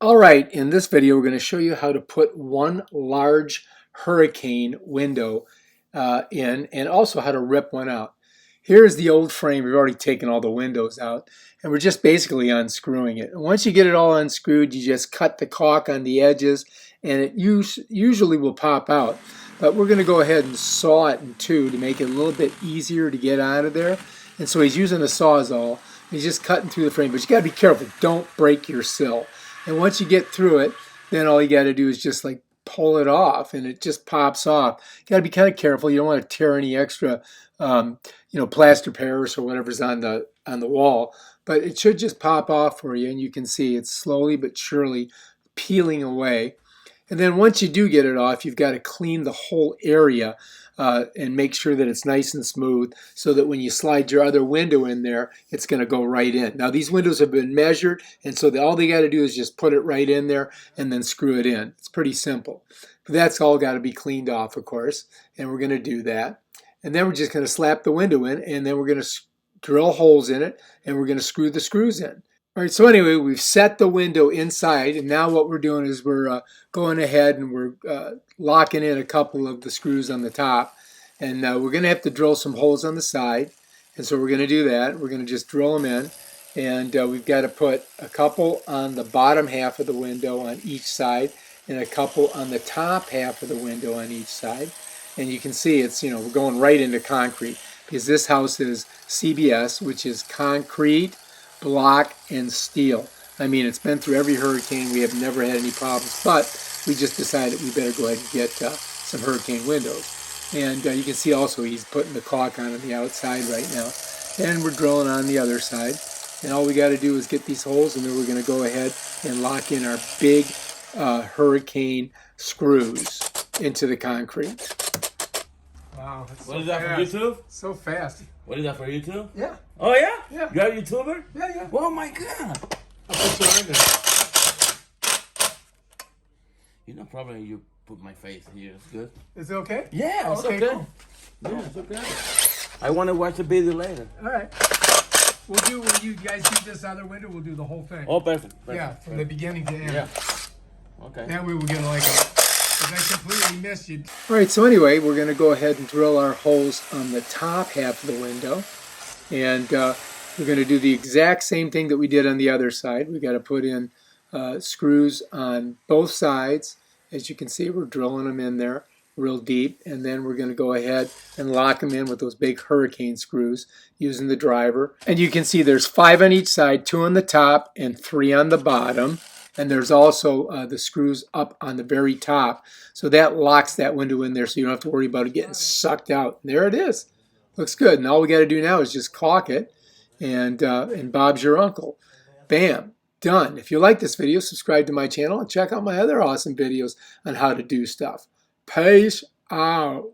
All right, in this video we're going to show you how to put one large hurricane window in, and also how to rip one out. Here's the old frame. We've already taken all the windows out and we're just basically unscrewing it. And once you get it all unscrewed, you just cut the caulk on the edges and it usually will pop out. But we're going to go ahead and saw it in two to make it a little bit easier to get out of there. And so he's using a Sawzall. He's just cutting through the frame, but you got to be careful. Don't break your sill. And once you get through it, then all you got to do is just like pull it off and it just pops off. You got to be kind of careful. You don't want to tear any extra plaster Paris or whatever's on the wall, but it should just pop off for you, and you can see it's slowly but surely peeling away. And then once you do get it off, you've got to clean the whole area and make sure that it's nice and smooth so that when you slide your other window in there, it's going to go right in. Now these windows have been measured, and so all they got to do is just put it right in there and then screw it in. It's pretty simple. But that's all got to be cleaned off, of course, and we're going to do that. And then we're just going to slap the window in, and then we're going to drill holes in it, and we're going to screw the screws in. All right, so anyway, we've set the window inside, and now what we're doing is we're going ahead and we're locking in a couple of the screws on the top, and we're going to have to drill some holes on the side, and so we're going to do that. We're going to just drill them in, and we've got to put a couple on the bottom half of the window on each side, and a couple on the top half of the window on each side. And you can see it's, we're going right into concrete because this house is CBS, which is concrete, block, and steel. I mean, it's been through every hurricane. We have never had any problems, but we just decided we better go ahead and get some hurricane windows. And you can see also he's putting the caulk on the outside right now. And we're drilling on the other side. And all we got to do is get these holes, and then we're going to go ahead and lock in our big hurricane screws into the concrete. Wow. What is that for YouTube? So fast. What is that for YouTube? Yeah. Oh yeah? Yeah. You're a YouTuber? Yeah. Oh my god. I'll put you on there. You know, probably you put my face here. It's good. Is it okay? Yeah, it's okay. Cool. Yeah, it's okay. I want to watch the video later. All right. When you guys do this other window, we'll do the whole thing. Oh, perfect. Yeah, from the beginning to end. Yeah. Okay. That way we'll get like I completely missed you. All right, so anyway, we're going to go ahead and drill our holes on the top half of the window. And we're going to do the exact same thing that we did on the other side. We've got to put in screws on both sides. As you can see, we're drilling them in there real deep. And then we're going to go ahead and lock them in with those big hurricane screws using the driver. And you can see there's 5 on each side, 2 on the top and 3 on the bottom. And there's also the screws up on the very top. So that locks that window in there so you don't have to worry about it getting sucked out. And there it is. Looks good. And all we got to do now is just caulk it. And Bob's your uncle. Bam. Done. If you like this video, subscribe to my channel and check out my other awesome videos on how to do stuff. Peace out.